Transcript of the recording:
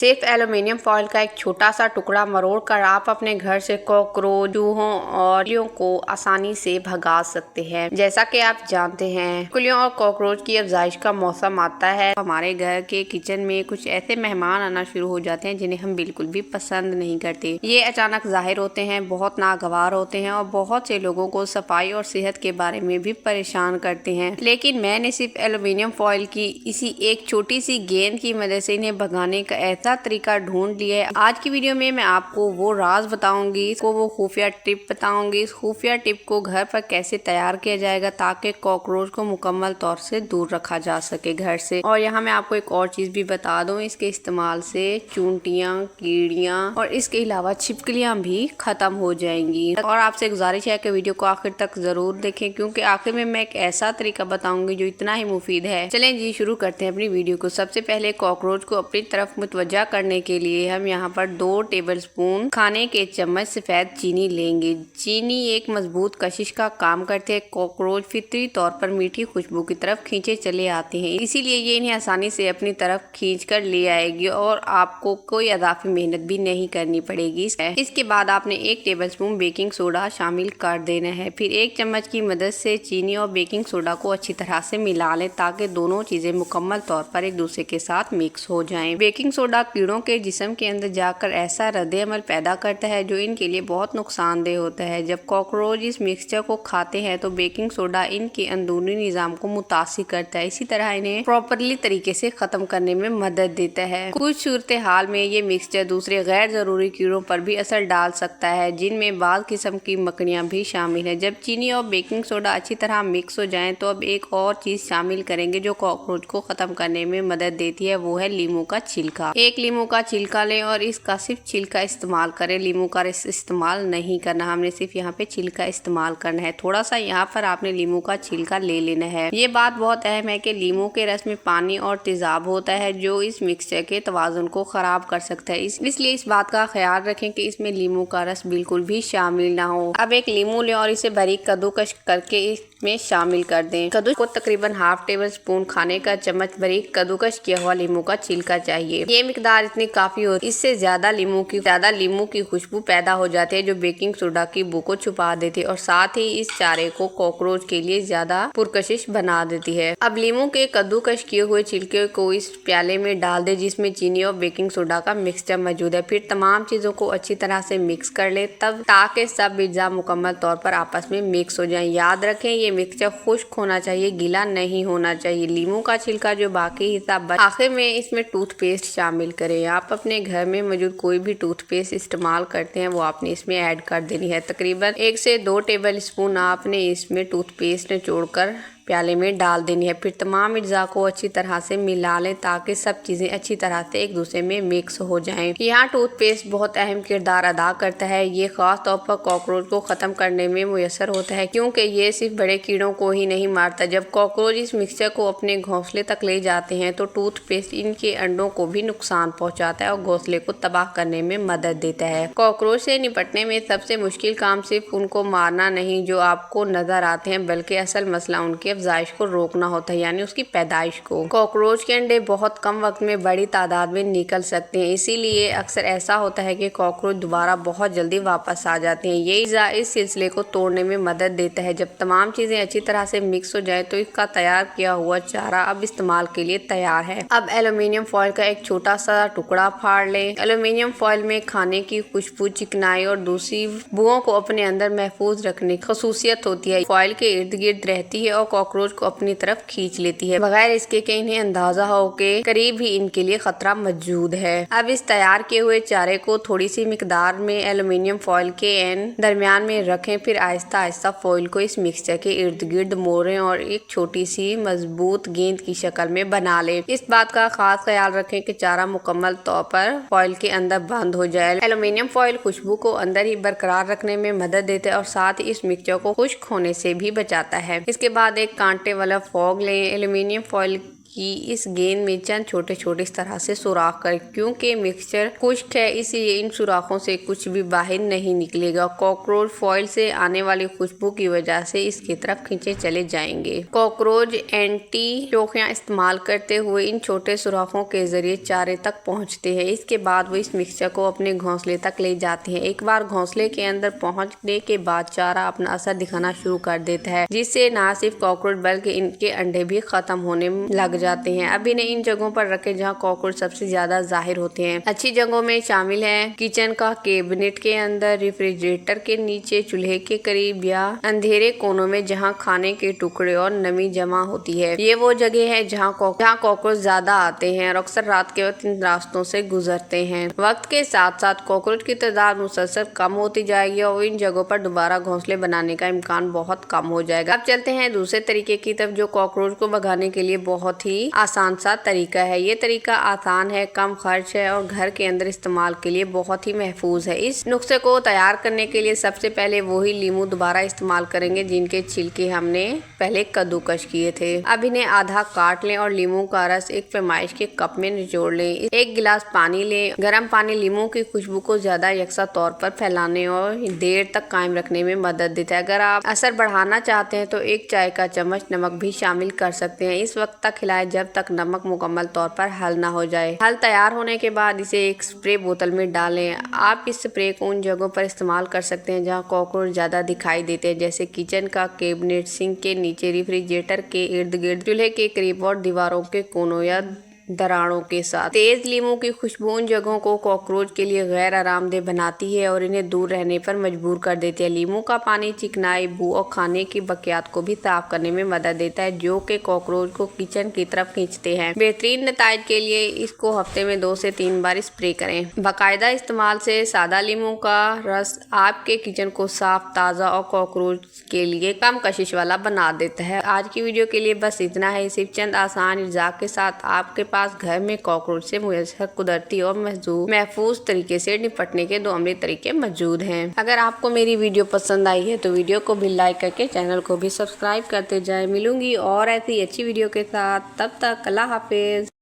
सिर्फ aluminium foil का एक छोटा सा टुकड़ा मरोड़कर आप अपने घर से कॉकरोच, चूहों और इल्लियों को आसानी से भगा सकते हैं। जैसा कि आप जानते हैं, इल्लियों और कॉकरोच की अफजाइश का मौसम आता है। हमारे घर के किचन में कुछ ऐसे मेहमान आना शुरू हो जाते हैं जिन्हें हम बिल्कुल भी पसंद नहीं करते। ये अचानक जाहिर होते हैं, बहुत नागवार होते हैं और बहुत से लोगों को सफाई और सेहत के बारे में भी परेशान करते हैं। लेकिन मैंने सिर्फ एल्यूमिनियम फॉइल की इसी एक छोटी सी गेंद की मदद से इन्हें भगाने का ऐसा तरीका ढूंढ लिया है। आज की वीडियो में मैं आपको वो राज बताऊंगी, वो खुफिया टिप बताऊंगी। इस खुफिया टिप को घर पर कैसे तैयार किया जाएगा ताकि कॉकरोच को मुकम्मल तौर से दूर रखा जा सके घर से। और यहाँ मैं आपको एक और चीज भी बता दूं, इसके इस्तेमाल से चूंटियां, कीड़ियां और इसके अलावा छिपकलियां भी खत्म हो जाएंगी। और आपसे गुजारिश है कि वीडियो को आखिर तक जरूर देखें, क्योंकि आखिर में मैं एक ऐसा तरीका बताऊंगी जो इतना ही मुफीद है। चलें जी, शुरू करते हैं अपनी वीडियो को। सबसे पहले कॉकरोच को अपनी तरफ मुतवज्जा करने के लिए हम यहाँ पर 2 टेबलस्पून खाने के चम्मच सफेद चीनी लेंगे। चीनी एक मजबूत कशिश का काम करते हैं। कॉकरोच फितरी तौर पर मीठी खुशबू की तरफ खींचे चले आते हैं, इसीलिए ये इन्हें आसानी से अपनी तरफ खींच कर ले आएगी और आपको कोई अदाफी मेहनत भी नहीं करनी पड़ेगी। इसके बाद आपने 1 टेबलस्पून बेकिंग सोडा शामिल कर देना है। फिर 1 चम्मच की मदद से चीनी और बेकिंग सोडा को अच्छी तरह से मिला लें ताकि दोनों चीजें मुकम्मल तौर पर एक दूसरे के साथ मिक्स हो जाएं। बेकिंग सोडा कीड़ों के जिस्म के अंदर जाकर ऐसा रद्द-ए-अमल पैदा करता है जो इनके लिए बहुत नुकसानदेह होता है। जब कॉकरोच इस मिक्सचर को खाते हैं तो बेकिंग सोडा इनके अंदरूनी निजाम को मुतासिर करता है, इसी तरह इन्हें प्रॉपरली तरीके से खत्म करने में मदद देता है। कुछ सूरत हाल में ये मिक्सचर दूसरे गैर जरूरी कीड़ों पर भी असर डाल सकता है, जिनमें बाद किस्म की मकड़ियां भी शामिल है। जब चीनी और बेकिंग सोडा अच्छी तरह मिक्स हो जाए तो अब एक और चीज शामिल करेंगे जो कॉकरोच को खत्म करने में मदद देती है, वो है लीमू का छिलका। 1 लीमू का छिलका लें और इसका सिर्फ छिलका इस्तेमाल करें। लीमू का रस इस्तेमाल नहीं करना, हमने सिर्फ यहाँ पे छिलका इस्तेमाल करना है। थोड़ा सा यहाँ पर आपने लीमू का छिलका ले लेना है। ये बात बहुत अहम है कि लीमू के रस में पानी और तेजाब होता है जो इस मिक्सचर के तवाजुन को खराब कर सकता है, इसलिए इस बात का ख्याल रखें कि इसमें लीमू का रस बिल्कुल भी शामिल ना हो। अब 1 लीमू लें और इसे बारीक कद्दूकस करके इसमें शामिल कर दें। कद्दू को तकरीबन ½ टेबलस्पून खाने का चम्मच बारीक कद्दूकस किया हुआ लीमू का छिलका चाहिए। ये मिकदार इतनी काफी होती है, इससे ज्यादा लीमू की खुशबू पैदा हो जाती है जो बेकिंग सोडा की बू को छुपा देती है और साथ ही इस चारे को कॉकरोच के लिए ज्यादा पुरकशिश बना देती है। अब लीमू के कद्दूकस किए हुए छिलके को इस प्याले में डाल दे जिसमें चीनी और बेकिंग सोडा का मिक्सचर मौजूद है। फिर तमाम चीजों को अच्छी तरह से मिक्स कर ले तब ताकि सब अज्जा मुकम्मल तौर पर आपस में मिक्स हो जाए। याद रखें ये मिक्सचर खुश्क होना चाहिए, गीला नहीं होना चाहिए। लीमू का छिलका जो बाकी हिस्सा आखिर में इसमें टूथपेस्ट शामिल करें। आप अपने घर में मौजूद कोई भी टूथपेस्ट इस्तेमाल करते हैं वो आपने इसमें ऐड कर देनी है। तकरीबन 1 से 2 टेबलस्पून आपने इसमें टूथपेस्ट निचोड़कर प्याले में डाल देनी है। फिर तमाम अज्जा को अच्छी तरह से मिला लें ताकि सब चीजें अच्छी तरह से एक दूसरे में मिक्स हो जाएं। यहाँ टूथपेस्ट बहुत अहम किरदार अदा करता है। ये खास तौर पर कॉकरोच को खत्म करने में मुयसर होता है, क्योंकि ये सिर्फ बड़े कीड़ों को ही नहीं मारता। जब कॉकरोच इस मिक्सचर को अपने घोंसले तक ले जाते हैं तो टूथपेस्ट इनके अंडों को भी नुकसान पहुँचाता है और घोंसले को तबाह करने में मदद देता है। कॉकरोच से निपटने में सबसे मुश्किल काम सिर्फ उनको मारना नहीं जो आपको नजर आते हैं, बल्कि असल मसला उनके अफजाइश को रोकना होता है, यानी उसकी पैदाइश को। कॉकरोच के अंडे बहुत कम वक्त में बड़ी तादाद में निकल सकते हैं, इसीलिए अक्सर ऐसा होता है कि कॉकरोच दोबारा बहुत जल्दी वापस आ जाते हैं। ये इस सिलसिले को तोड़ने में मदद देता है। जब तमाम चीजें अच्छी तरह से मिक्स हो जाए तो इसका तैयार किया हुआ चारा अब इस्तेमाल के लिए तैयार है। अब एल्यूमिनियम फॉइल का एक छोटा सा टुकड़ा फाड़ लें। एल्यूमिनियम फॉइल में खाने की खुशबू, चिकनाई और दूसरी बुओं को अपने अंदर महफूज रखने की खसूसियत होती है। फॉइल के इर्द गिर्द रहती है और कॉकरोच को अपनी तरफ खींच लेती है, बगैर इसके कि इन्हें अंदाजा हो के करीब ही इनके लिए खतरा मौजूद है। अब इस तैयार किए हुए चारे को थोड़ी सी मिकदार में एल्यूमिनियम फॉइल के दरमियान में रखें। फिर आहिस्ता आहिस्ता फॉइल को इस मिक्सचर के इर्द गिर्द मोड़ें और एक छोटी सी मजबूत गेंद की शक्ल में बना लें। इस बात का खास ख्याल रखें कि चारा मुकम्मल तौर पर फॉइल के अंदर बंद हो जाए। एल्यूमिनियम फॉइल खुशबू को अंदर ही बरकरार रखने में मदद देता है और साथ ही इस मिक्सचर को खुश्क होने से भी बचाता है। इसके बाद एक कांटे वाला फॉग लें। एल्यूमिनियम फॉइल कि इस गेंद में चंद छोटे छोटे इस तरह से सुराख कर, क्योंकि मिक्सचर खुश्क है इसलिए इन सुराखों से कुछ भी बाहर नहीं निकलेगा। कॉकरोच फॉइल से आने वाली खुशबू की वजह से इसकी तरफ खींचे चले जाएंगे। कॉकरोच एंटी चोखियां इस्तेमाल करते हुए इन छोटे सुराखों के जरिए चारे तक पहुंचते हैं। इसके बाद वो इस मिक्सचर को अपने घोंसले तक ले जाते हैं। एक बार घोंसले के अंदर पहुंचने के बाद चारा अपना असर दिखाना शुरू कर देता है, जिससे न सिर्फ कॉकरोच बल्कि इनके अंडे भी खत्म होने लग जाते हैं। अब इन्हें इन जगहों पर रखें जहां कॉकरोच सबसे ज्यादा जाहिर होते हैं। अच्छी जगहों में शामिल है किचन का कैबिनेट के अंदर, रेफ्रिजरेटर के नीचे, चूल्हे के करीब या अंधेरे कोनों में जहां खाने के टुकड़े और नमी जमा होती है। ये वो जगह है जहां कॉकरोच ज्यादा आते हैं और अक्सर रात के वक्त इन रास्तों से गुजरते हैं। वक्त के साथ साथ कॉकरोच की तादाद मुसलसल कम होती जाएगी और इन जगहों पर दोबारा घोंसले बनाने का इम्कान बहुत कम हो जाएगा। अब चलते हैं दूसरे तरीके की तरफ, जो कॉकरोच को भगाने के लिए बहुत ही आसान सा तरीका है। ये तरीका आसान है, कम खर्च है और घर के अंदर इस्तेमाल के लिए बहुत ही महफूज है। इस नुस्खे को तैयार करने के लिए सबसे पहले वही लीमू दोबारा इस्तेमाल करेंगे जिनके छिलके हमने पहले कद्दूकश किए थे। अब इन्हें आधा काट लें और लीमू का रस एक पैमाइश के कप में निचोड़ लें। एक गिलास पानी लें। गर्म पानी लीमू की खुशबू को ज्यादा यकसा तौर पर फैलाने और देर तक कायम रखने में मदद देता है। अगर आप असर बढ़ाना चाहते हैं तो एक चाय का चम्मच नमक भी शामिल कर सकते हैं। इस वक्त तक खिलाएं जब तक नमक मुकम्मल तौर पर हल ना हो जाए। हल तैयार होने के बाद इसे एक स्प्रे बोतल में डालें। आप इस स्प्रे को उन जगहों पर इस्तेमाल कर सकते हैं जहां कॉकरोच ज्यादा दिखाई देते हैं, जैसे किचन का कैबिनेट, सिंक के नीचे, रेफ्रिजरेटर के इर्द गिर्द, चूल्हे के करीब और दीवारों के कोनों या दरारों के साथ। तेज लीमू की खुशबू उन जगहों को कॉकरोच के लिए गैर आरामदेह बनाती है और इन्हें दूर रहने पर मजबूर कर देती है। लीमू का पानी चिकनाई, बू और खाने की बकियात को भी साफ करने में मदद देता है, जो कि कॉकरोच को किचन की तरफ खींचते हैं। बेहतरीन नताइज के लिए इसको हफ्ते में 2 से 3 बार स्प्रे करें। बाकायदा इस्तेमाल से सादा लीमू का रस आपके किचन को साफ, ताज़ा और कॉकरोच के लिए कम कशिश वाला बना देता है। आज की वीडियो के लिए बस इतना है। सिर्फ चंद आसान इजाज़ के साथ आपके पास घर में कॉकरोच से मुयस्सर कुदरती और महफूज तरीके से निपटने के 2 अमली तरीके मौजूद हैं। अगर आपको मेरी वीडियो पसंद आई है तो वीडियो को भी लाइक करके चैनल को भी सब्सक्राइब करते जाएं। मिलूंगी और ऐसी अच्छी वीडियो के साथ, तब तक अल्लाह हाफिज।